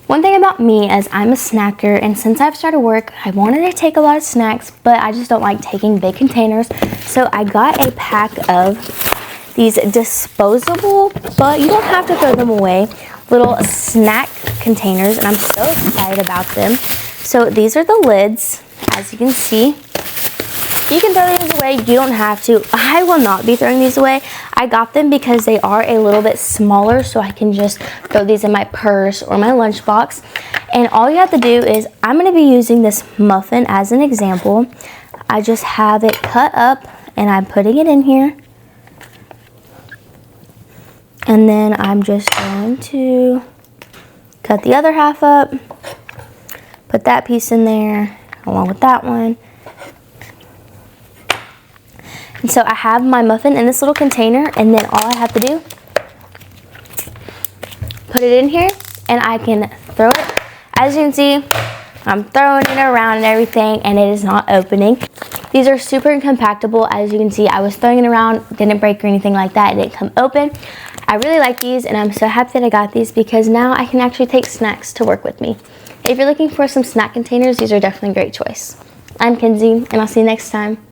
One thing about me is I'm a snacker, and since I've started work, I wanted to take a lot of snacks, but I just don't like taking big containers. So I got a pack of these disposable, but you don't have to throw them away, little snack containers, and I'm so excited about them. So these are the lids, as you can see. You can throw these away, you don't have to. I will not be throwing these away. I got them because they are a little bit smaller, so I can just throw these in my purse or my lunchbox. And all you have to do is, I'm gonna be using this muffin as an example. I just have it cut up and I'm putting it in here. And then I'm just going to cut the other half up, put that piece in there along with that one. And so I have my muffin in this little container, and then all I have to do, put it in here, and I can throw it. As you can see, I'm throwing it around and everything, and it is not opening. These are super compactable. As you can see, I was throwing it around, didn't break or anything like that. It didn't come open. I really like these, and I'm so happy that I got these because now I can actually take snacks to work with me. If you're looking for some snack containers, these are definitely a great choice. I'm Kenzie, and I'll see you next time.